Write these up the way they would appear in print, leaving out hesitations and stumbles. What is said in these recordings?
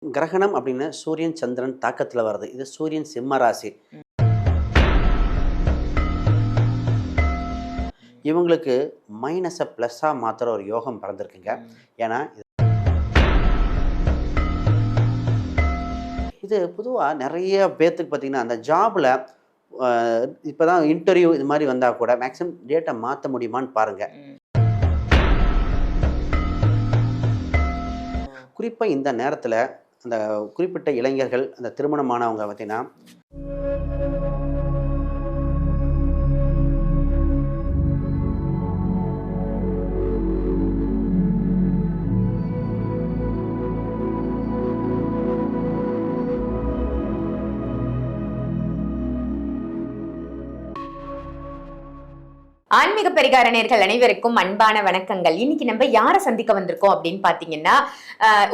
கிரகணம் அப்படின்னு சூரியன் சந்திரன் தாக்கத்தில் வருது. இது சூரியன் சிம்ம ராசி. இவங்களுக்கு மைனஸை ப்ளஸ்ஸாக மாற்றுற ஒரு யோகம் பிறந்திருக்குங்க. ஏன்னா இது பொதுவாக நிறைய பேர்த்துக்கு பார்த்திங்கன்னா அந்த ஜாபில் இப்போ தான் இன்டர்வியூ இது மாதிரி வந்தால் கூட மேக்ஸிமம் டேட்டை மாற்ற முடியுமான்னு பாருங்கள். குறிப்பாக இந்த நேரத்தில் அந்த குறிப்பிட்ட இளைஞர்கள் அந்த திருமணமானவங்க பார்த்திங்கன்னா ஆன்மீக பரிகார நேயர்கள் அனைவருக்கும் அன்பான வணக்கங்கள். இன்னைக்கு நம்ம யாரை சந்திக்க வந்திருக்கோம் அப்படின்னு பாத்தீங்கன்னா,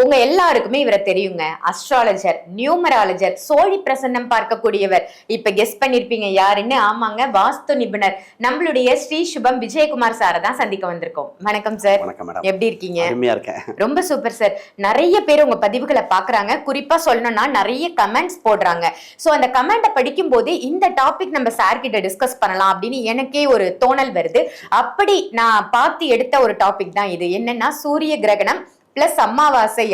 உங்க எல்லாருக்குமே இவரை தெரியுங்க. அஸ்ட்ராலஜர், நியூமராலஜர், சோழி பிரசன்னம் பார்க்கக்கூடியவர். இப்ப கெஸ் பண்ணிருப்பீங்க யாருன்னு. ஆமாங்க, வாஸ்து நிபுணர் நம்மளுடைய ஸ்ரீ சுபம் விஜயகுமார் சாரை தான் சந்திக்க வந்திருக்கோம். வணக்கம் சார். எப்படி இருக்கீங்க? ரொம்ப சூப்பர் சார். நிறைய பேர் உங்க பதிவுகளை பாக்குறாங்க. குறிப்பா சொல்லணும்னா நிறைய கமெண்ட்ஸ் போடுறாங்க. சோ அந்த கமெண்ட்டை படிக்கும் போது இந்த டாபிக் நம்ம சார் கிட்ட டிஸ்கஸ் பண்ணலாம் அப்படின்னு எனக்கே ஒரு தோணல் வருது. அப்படி நான் பார்த்து எடுத்த ஒரு டாபிக் தான் இது. என்னன்னா சூரிய கிரகணம் பிளஸ் அமாவாசை,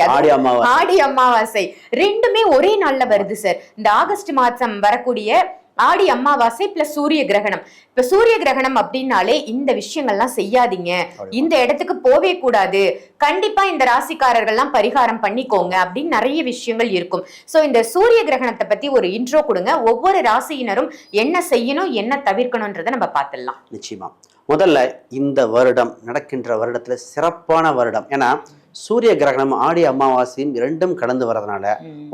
ஆடி அமாவாசை ரெண்டுமே ஒரே நாள்ல வருது சார். இந்த ஆகஸ்ட் மாசம் வரக்கூடிய ஆடி அமாவாசை பிளஸ் சூரிய கிரகணம். இப்ப சூரிய கிரகணம் அப்படின்னாலே இந்த விஷயங்கள்லாம் செய்யாதீங்க, இந்த இடத்துக்கு போவே கூடாது, கண்டிப்பா இந்த ராசிக்காரர்கள்லாம் பரிகாரம் பண்ணிக்கோங்க அப்படின்னு நிறைய விஷயங்கள் இருக்கும். சோ இந்த சூரிய கிரகணத்தை பத்தி ஒரு இன்ட்ரோ கொடுங்க. ஒவ்வொரு ராசியினரும் என்ன செய்யணும், என்ன தவிர்க்கணும்ன்றதை நம்ம பார்த்துடலாம். நிச்சயமா. முதல்ல இந்த வருடம் நடக்கின்ற வருடத்துல சிறப்பான வருடம். ஏன்னா சூரிய கிரகணம் ஆடி அமாவாசையும் இரண்டும் கடந்து வர்றதுனால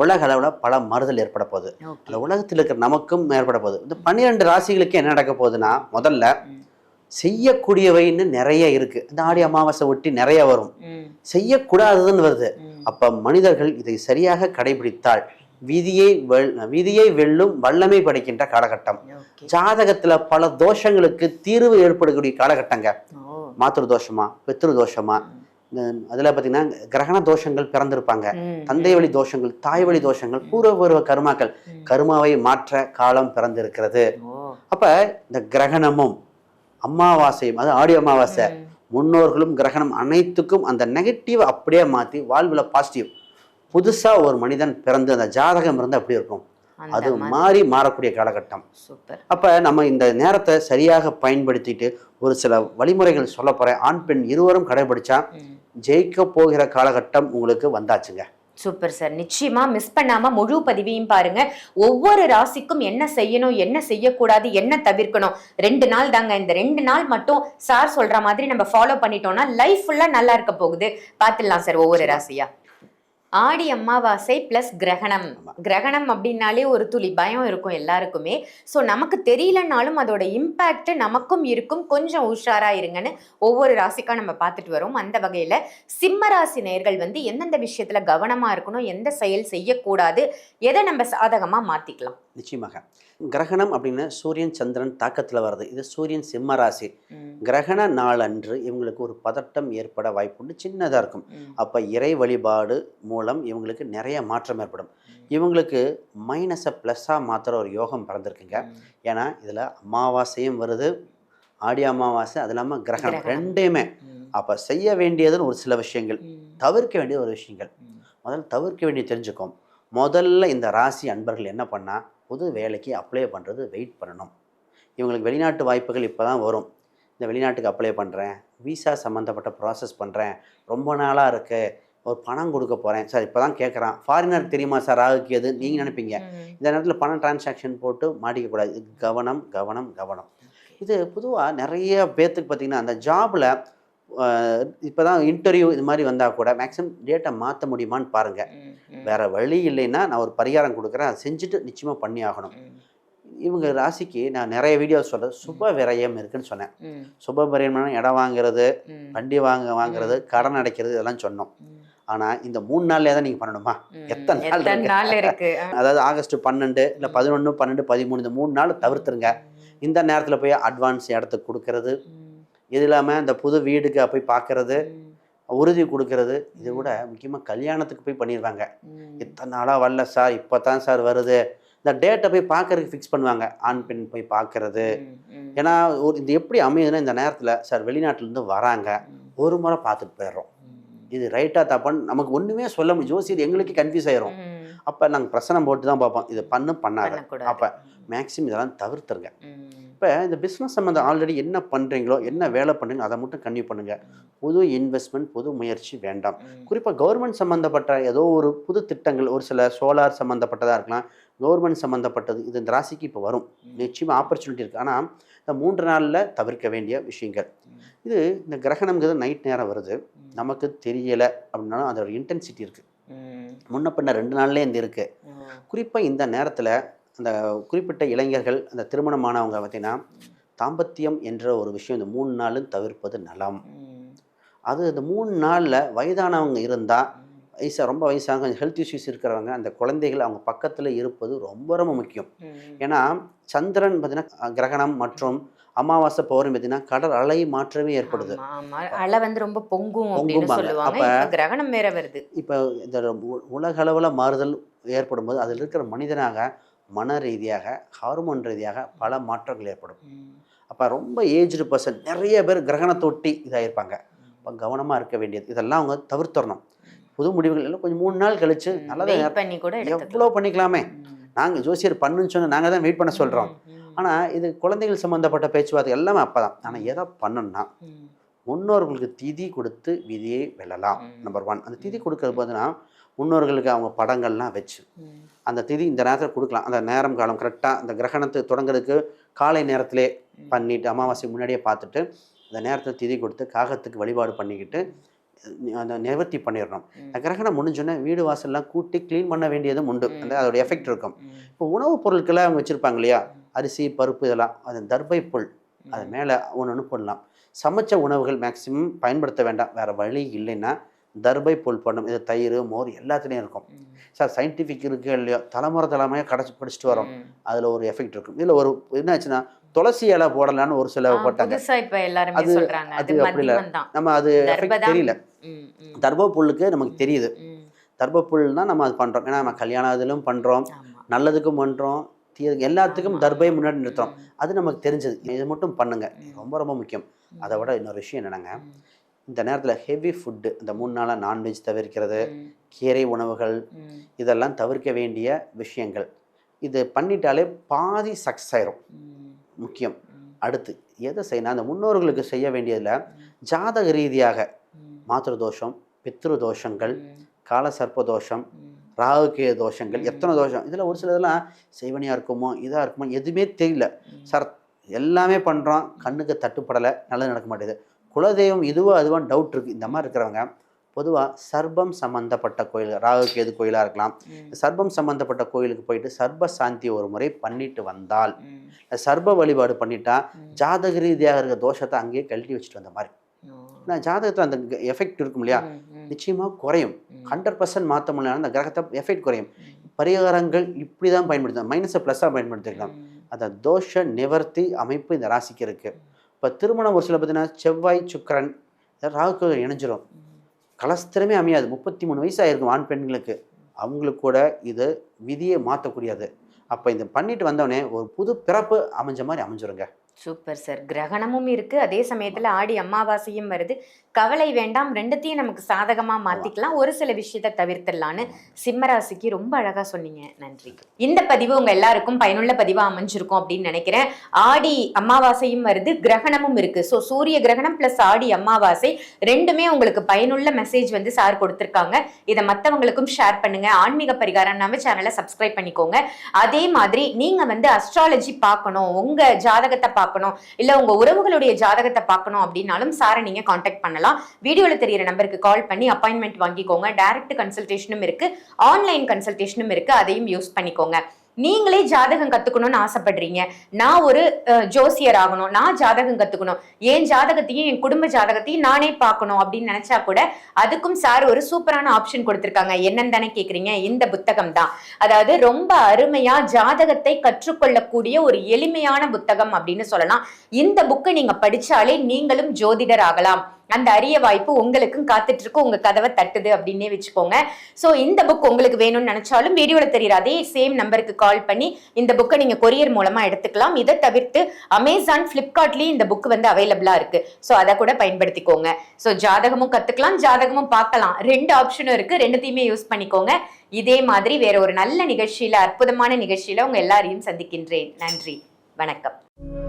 உலக அளவுல பல மாறுதல் ஏற்பட போகுது. அந்த உலகத்தில் இருக்கிற நமக்கும் ஏற்பட போகுது. இந்த 12 ராசிகளுக்கு என்ன நடக்க போகுதுன்னா, முதல்ல செய்யக்கூடியவைன்னு நிறைய இருக்கு. இந்த ஆடி அமாவாசை ஒட்டி நிறைய வரும், செய்யக்கூடாதுன்னு வருது. அப்ப மனிதர்கள் இதை சரியாக கடைபிடித்தால் விதியை வெல்லும் வல்லமை படைக்கின்ற காலகட்டம். ஜாதகத்துல பல தோஷங்களுக்கு தீர்வு ஏற்படக்கூடிய காலகட்டங்க. மாத்திரு தோஷமா, பித்ரு தோஷமா, அதுல பாத்தீங்கன்னா கிரகண தோஷங்கள் பிறந்திருப்பாங்க, தந்தை வழி தோஷங்கள், தாய் வழி தோஷங்கள், பூர்வ கர்மாக்கள், கர்மாவை மாற்ற காலம் பிறந்திருக்கிறது. அப்ப இந்த கிரகணமும் அமாவாசையும், அது ஆடி அமாவாசை, முன்னோர்களும் கிரகணம் அனைத்துக்கும் அந்த நெகட்டிவ் அப்படியே மாத்தி வாழ்வுல பாசிட்டிவ் புதுசா ஒரு மனிதன் பிறந்து அந்த ஜாதகம் இருந்து அப்படி இருக்கும், அது மாறக்கூடிய காலகட்டம். அப்ப நம்ம இந்த நேரத்தை சரியாக பயன்படுத்திட்டு ஒரு சில வழிமுறைகள் சொல்ல போறேன். ஆண் பெண் இருவரும் கடைபிடிச்சா ஜெயிக்க போகிற காலகட்டம் உங்களுக்கு வந்தாச்சுங்க. Super sir. நிச்சயமா மிஸ் பண்ணாம முழு பதிவையும் பாருங்க. ஒவ்வொரு ராசிக்கும் என்ன செய்யணும், என்ன செய்யக்கூடாது, என்ன தவிர்க்கணும். 2 நாள் தாங்க. இந்த 2 நாள் மட்டும் சார் சொல்ற மாதிரி நம்ம ஃபாலோ பண்ணிட்டோம்னா லைஃப் ஃபுல்லா நல்லா இருக்க போகுது. பாத்துடலாம் சார் ஒவ்வொரு ராசியா. ஆடி அமாவாசை பிளஸ் கிரகணம். கிரகணம் அப்படின்னாலே ஒரு துளி பயம் இருக்கும் எல்லாருக்குமே. ஸோ நமக்கு தெரியலனாலும் அதோட இம்பேக்ட் நமக்கும் இருக்கும். கொஞ்சம் உஷாரா இருங்கன்னு ஒவ்வொரு ராசிக்கா நம்ம பார்த்துட்டு வரோம். அந்த வகையில சிம்ம ராசி நேயர்கள் எந்தெந்த விஷயத்துல கவனமா இருக்கணும், எந்த செயல் செய்யக்கூடாது, எதை நம்ம சாதகமா மாத்திக்கலாம். நிச்சயமாக. கிரகணம் அப்படின்னு சூரியன் சந்திரன் தாக்கத்தில் வருது. இது சூரியன் சிம்ம ராசி. கிரகண நாள் அன்று இவங்களுக்கு ஒரு பதட்டம் ஏற்பட வாய்ப்புண்டு, சின்னதாக இருக்கும். அப்போ இறை வழிபாடு மூலம் இவங்களுக்கு நிறைய மாற்றம் ஏற்படும். இவங்களுக்கு மைனஸை ப்ளஸ்ஸாக மாற்றுற ஒரு யோகம் பிறந்திருக்குங்க. ஏன்னா இதில் அமாவாசையும் வருது, ஆடி அமாவாசை, அது இல்லாமல் கிரகணம் ரெண்டையுமே. அப்போ செய்ய வேண்டியதுன்னு ஒரு சில விஷயங்கள், தவிர்க்க வேண்டிய ஒரு விஷயங்கள். முதல்ல தவிர்க்க வேண்டிய தெரிஞ்சுக்கோம். முதல்ல இந்த ராசி அன்பர்கள் என்ன பண்ணால், புது வேலைக்கு அப்ளை பண்ணுறது வெயிட் பண்ணணும். இவங்களுக்கு வெளிநாட்டு வாய்ப்புகள் இப்போ தான் வரும். இந்த வெளிநாட்டுக்கு அப்ளை பண்ணுறேன், விசா சம்மந்தப்பட்ட ப்ராசஸ் பண்ணுறேன், ரொம்ப நாளாக இருக்குது, ஒரு பணம் கொடுக்க போகிறேன் சார், இப்போ தான் கேட்குறான், ஃபாரினர் தெரியுமா சார் ராகுக்கு எது நீங்கள் நினைப்பீங்க. இந்த நேரத்தில் பணம் டிரான்சாக்ஷன் போட்டு மாட்டிக்கக்கூடாது. கவனம் கவனம் கவனம். இது பொதுவாக நிறைய பேர்த்துக்கு பார்த்திங்கன்னா அந்த ஜாபில் இப்போ தான் இன்டர்வியூ இது மாதிரி வந்தால் கூட மேக்ஸிமம் டேட்டை மாற்ற முடியுமான்னு பாருங்கள். வேறு வழி இல்லைன்னா நான் ஒரு பரிகாரம் கொடுக்குறேன், அதை செஞ்சுட்டு நிச்சயமாக பண்ணி ஆகணும். இவங்க ராசிக்கு நான் நிறைய வீடியோ சொல்கிறது சுப விரயம் இருக்குன்னு சொன்னேன். சுப விரயம்னா இடம் வாங்குறது, வண்டி வாங்குறது, கடன் அடைக்கிறது, இதெல்லாம் சொன்னோம். ஆனால் இந்த 3 நாள்லேயே தான் நீங்கள் பண்ணணுமா? எத்தனை நாள் இருக்கு? அதாவது ஆகஸ்ட் 12 இல்லை 11, 12, 13 இந்த 3 நாள் தவிர்த்துருங்க. இந்த நேரத்தில் போய் அட்வான்ஸ் இடத்துக்கு கொடுக்கறது, இது இல்லாமல் இந்த புது வீடுக்கு போய் பார்க்கறது, உறுதி கொடுக்கறது. இதை விட முக்கியமாக கல்யாணத்துக்கு போய் பண்ணிடுவாங்க. இத்தனை நாளாக வரல சார், இப்போ தான் சார் வருது. இந்த டேட்டை போய் பார்க்கறதுக்கு ஃபிக்ஸ் பண்ணுவாங்க, ஆண் பெண் போய் பார்க்கறது. ஏன்னா இது எப்படி அமையுதுன்னா, இந்த நேரத்தில் சார் வெளிநாட்டிலேருந்து வராங்க, ஒரு முறை பார்த்துட்டு போயிடுறோம். இது ரைட்டாக தப்பான்னு நமக்கு ஒன்றுமே சொல்ல முடியும். ஜோசியர் எங்களுக்கே கன்ஃபியூஸ் ஆயிரும். அப்போ நாங்கள் பிரசனம் போட்டு தான் பார்ப்போம், இது பண்ணாத. அப்போ மேக்ஸிமம் இதெல்லாம் தவிர்த்துருங்க. இப்போ இந்த பிஸ்னஸ் சம்மந்தம் ஆல்ரெடி என்ன பண்ணுறீங்களோ, என்ன வேலை பண்ணுறீங்களோ அதை மட்டும் கன்டினியூ பண்ணுங்கள். புது இன்வெஸ்ட்மெண்ட், புது முயற்சி வேண்டாம். குறிப்பாக கவர்மெண்ட் சம்மந்தப்பட்ட ஏதோ ஒரு புது திட்டங்கள், ஒரு சில சோலார் சம்மந்தப்பட்டதாக இருக்கலாம், கவர்மெண்ட் சம்மந்தப்பட்டது, இது இந்த ராசிக்கு இப்போ வரும். நிச்சயமாக ஆப்பர்ச்சுனிட்டி இருக்குது. ஆனால் இந்த 3 நாளில் தவிர்க்க வேண்டிய விஷயங்கள் இது. இந்த கிரகணம்ங்கிறது நைட் நேரம் வருது, நமக்கு தெரியலை அப்படின்னாலும் அதோட இன்டென்சிட்டி இருக்குது. முன்ன பின்ன 2 நாள்லேயே இந்த இருக்குது. குறிப்பாக இந்த நேரத்தில் அந்த குறிப்பிட்ட இளைஞர்கள், அந்த திருமணமானவங்க பார்த்திங்கன்னா, தாம்பத்தியம் என்ற ஒரு விஷயம் இந்த 3 நாளும் தவிர்ப்பது நலம். அது இந்த 3 நாளில் வயதானவங்க இருந்தால், ரொம்ப வயசாக கொஞ்சம் ஹெல்த் இஷ்யூஸ் இருக்கிறவங்க, அந்த குழந்தைகள் அவங்க பக்கத்தில் இருப்பது ரொம்ப ரொம்ப முக்கியம். ஏன்னா சந்திரன் பார்த்தீங்கன்னா கிரகணம் மற்றும் அமாவாசை பௌர்ணமி பார்த்தீங்கன்னா கடல் அலை மாற்றமே ஏற்படுது. அலை வந்து ரொம்ப பொங்குவாங்க. அப்போ கிரகணம் வேற வருது. இப்போ இந்த உலக அளவில் மாறுதல் ஏற்படும் போது அதில் இருக்கிற மனிதனாக, மன ரீதியாக, ஹார்மோன் ரீதியாக பல மாற்றங்கள் ஏற்படும். அப்போ ரொம்ப ஏஜ்டு பர்சன் நிறைய பேர் கிரகணத்தொட்டி இதாகிருப்பாங்க. இப்போ கவனமாக இருக்க வேண்டியது, இதெல்லாம் அவங்க தவிர்த்தரணும். புது முடிவுகள் எல்லாம் கொஞ்சம் 3 நாள் கழிச்சு நல்லதாக பண்ணி கூட எவ்வளோ பண்ணிக்கலாமே. நாங்கள் ஜோசியர் பண்ணுன்னு சொன்னால் நாங்கள் தான் வெயிட் பண்ண சொல்கிறோம். ஆனால் இது குழந்தைகள் சம்மந்தப்பட்ட பேச்சுவார்த்தை எல்லாமே அப்போ தான். ஆனால் எதை பண்ணணும்னா, முன்னோர்களுக்கு திதி கொடுத்து விதியை வெல்லலாம். நம்பர் 1. அந்த திதி கொடுக்கறது பார்த்தீங்கன்னா, முன்னோர்களுக்கு அவங்க படங்கள்லாம் வச்சு அந்த திதி இந்த நேரத்தில் கொடுக்கலாம். அந்த நேரம் காலம் கரெக்டாக அந்த கிரகணத்தை தொடங்குறதுக்கு காலை நேரத்திலே பண்ணிவிட்டு, அமாவாசை முன்னாடியே பார்த்துட்டு அந்த நேரத்தில் திதி கொடுத்து காகத்துக்கு வழிபாடு பண்ணிக்கிட்டு அந்த நிவர்த்தி பண்ணிடணும். அந்த கிரகணம் முடிஞ்சோன்னே வீடு வாசல்லாம் கூட்டி க்ளீன் பண்ண வேண்டியதும் உண்டு. அந்த அதோட எஃபெக்ட் இருக்கும். இப்போ உணவுப் பொருட்களை அவங்க வச்சுருப்பாங்க இல்லையா, அரிசி பருப்பு இதெல்லாம், அது தர்பை புல் அது மேலே ஒன்று போடலாம். சமைச்ச உணவுகள் மேக்சிமம் பயன்படுத்த வேண்டாம். வேறு வழி இல்லைன்னா தர்பை புல் பண்ணணும். இது தயிர், மோர் எல்லாத்துலேயும் இருக்கும். சார் சயின்டிஃபிக் இருக்குது இல்லையோ, தலைமுறையாக படிச்சுட்டு வரோம், அதில் ஒரு எஃபெக்ட் இருக்கும். இதில் ஒரு என்ன ஆச்சுன்னா, துளசி இலை போடலான்னு ஒரு சில போட்டாங்க. அது அப்படி இல்லை, நம்ம அது எஃபெக்ட் தெரியல. தர்ப புல்லுக்கு நமக்கு தெரியுது, தர்ப புல்னா நம்ம அது பண்ணுறோம். ஏன்னா நம்ம கல்யாணம் இதிலும் பண்ணுறோம், நல்லதுக்கும் பண்ணுறோம், எல்லாத்துக்கும் தர்பை முன்னாடி நிறுத்துறோம். அது நமக்கு தெரிஞ்சது. இது மட்டும் பண்ணுங்க, ரொம்ப ரொம்ப முக்கியம். அதை விட இன்னொரு விஷயம் என்னென்னாங்க, இந்த நேரத்தில் ஹெவி ஃபுட்டு, இந்த 3 நாளாக நான்வெஜ் தவிர்க்கிறது, கீரை உணவுகள் இதெல்லாம் தவிர்க்க வேண்டிய விஷயங்கள். இது பண்ணிட்டாலே பாதி சக்ஸஸ் ஆயிரும். முக்கியம். அடுத்து எதை செய்யணும், அந்த முன்னோர்களுக்கு செய்ய வேண்டியதில் ஜாதக ரீதியாக மாத்திரு தோஷம், பித்ரு தோஷங்கள், காலசர்ப்ப தோஷம், ராகுகே தோஷங்கள், எத்தனை தோஷம், இதில் ஒரு சிலதெல்லாம் செய்வனியாக இருக்குமோ இதாக இருக்குமோ எதுவுமே தெரியல சார். எல்லாமே பண்ணுறோம், கண்ணுக்கு தட்டுப்படலை, நல்லது நடக்க மாட்டேது. குலதெய்வம் இதுவோ அதுவான்னு டவுட் இருக்குது. இந்த மாதிரி இருக்கிறவங்க பொதுவாக சர்ப்பம் சம்மந்தப்பட்ட கோயில், ராகுகேது கோயிலாக இருக்கலாம், சர்ப்பம் சம்மந்தப்பட்ட கோயிலுக்கு போயிட்டு சர்ப்ப சாந்தி ஒரு முறை பண்ணிட்டு வந்தால், சர்ப்ப வழிபாடு பண்ணிட்டா ஜாதக ரீதியாக இருக்கிற தோஷத்தை அங்கேயே கழட்டி வச்சுட்டு வந்த மாதிரி. நான் ஜாதகத்தில் அந்த எஃபெக்ட் இருக்கும் இல்லையா, நிச்சயமாக குறையும். 100% மாற்ற முடியல, அந்த கிரகத்தை எஃபெக்ட் குறையும். பரிகாரங்கள் இப்படி தான் பயன்படுத்தலாம், மைனஸை ப்ளஸ்ஸாக பயன்படுத்திக்கலாம். அந்த தோஷ நிவர்த்தி அமைப்பு இந்த ராசிக்கு இருக்குது. இப்போ திருமணம் ஒரு சில பார்த்தீங்கன்னா செவ்வாய் சுக்கிரன் ராகுக்கு இணைஞ்சிரும், கலஸ்திரமே அமையாது. 33 வயசு ஆகிருக்கும் ஆண் பெண்களுக்கு, அவங்களுக்கு கூட இது விதியை மாற்றக்கூடியது. அப்போ இந்த பண்ணிட்டு வந்தவொடனே ஒரு புது பிறப்பு அமைஞ்ச மாதிரி அமைஞ்சிருங்க. Super sir. கிரகணமும் இருக்கு, அதே சமயத்துல ஆடி அமாவாசையும் வருது. கவலை வேண்டாம், ரெண்டுத்தையும் நமக்கு சாதகமா மாத்திக்கலாம், ஒரு சில விஷயத்தை தவிர்த்திடலான்னு சிம்மராசிக்கு ரொம்ப அழகா சொன்னீங்க. நன்றி. இந்த பதிவு உங்க எல்லாருக்கும் பயனுள்ள பதிவா அமைஞ்சிருக்கும் அப்படின்னு நினைக்கிறேன். ஆடி அமாவாசையும் வருது, கிரகணமும் இருக்கு. ஸோ சூரிய கிரகணம் பிளஸ் ஆடி அமாவாசை ரெண்டுமே உங்களுக்கு பயனுள்ள மெசேஜ் வந்து சார் கொடுத்துருக்காங்க. இதை மற்றவங்களுக்கும் ஷேர் பண்ணுங்க. ஆன்மீக பரிகாரம் நம்ம சேனலை சப்ஸ்கிரைப் பண்ணிக்கோங்க. அதே மாதிரி நீங்க வந்து அஸ்ட்ராலஜி பார்க்கணும், உங்க ஜாதகத்தை பார்க்கணும், இல்ல உங்க உறவுகளுடைய ஜாதகத்தை பார்க்கணும் அப்படின்னாலும் சாரை நீங்க கான்டாக்ட் பண்ணலாம். வீடியோல தெரியுற நம்பருக்கு கால் பண்ணி அப்பாயின்மெண்ட் வாங்கிக்கோங்க. டைரக்ட் கன்சல்டேஷனும் இருக்கு, ஆன்லைன் கன்சல்டேஷனும் இருக்கு, அதையும் யூஸ் பண்ணிக்கோங்க. நீங்களே ஜாதகம் கத்துக்கணும்னு ஆசைப்படுறீங்க, நான் ஒரு ஜோசியர் ஆகணும், நான் ஜாதகம் கத்துக்கணும், என் ஜாதகத்தையும் என் குடும்ப ஜாதகத்தையும் நானே பார்க்கணும் அப்படின்னு நினைச்சா கூட அதுக்கும் சார் ஒரு சூப்பரான ஆப்ஷன் கொடுத்திருக்காங்க. என்னன்னு தானே கேக்குறீங்க? இந்த புத்தகம் தான். அதாவது ரொம்ப அருமையா ஜாதகத்தை கற்றுக்கொள்ளக்கூடிய ஒரு எளிமையான புத்தகம் அப்படின்னு சொல்லலாம். இந்த புக்கை நீங்க படிச்சாலே நீங்களும் ஜோதிடர் ஆகலாம். அந்த அரிய வாய்ப்பு உங்களுக்கும் காத்துட்டு இருக்கு, உங்க கதவை தட்டுது அப்படின்னே வச்சுக்கோங்க. ஸோ இந்த புக் உங்களுக்கு வேணும்னு நினைச்சாலும் வீடியோல தெரியுற அதே சேம் நம்பருக்கு கால் பண்ணி இந்த புக்கை நீங்க கொரியர் மூலமா எடுத்துக்கலாம். இதை தவிர்த்து அமேசான், பிளிப்கார்ட்லயும் இந்த புக் வந்து அவைலபிளா இருக்கு. ஸோ அதை கூட பயன்படுத்திக்கோங்க. ஸோ ஜாதகமும் கத்துக்கலாம், ஜாதகமும் பார்க்கலாம், 2 ஆப்ஷனும் இருக்கு. 2த்தையுமே யூஸ் பண்ணிக்கோங்க. இதே மாதிரி வேற ஒரு நல்ல நிகழ்ச்சியில, அற்புதமான நிகழ்ச்சியில உங்க எல்லாரையும் சந்திக்கின்றேன். நன்றி, வணக்கம்.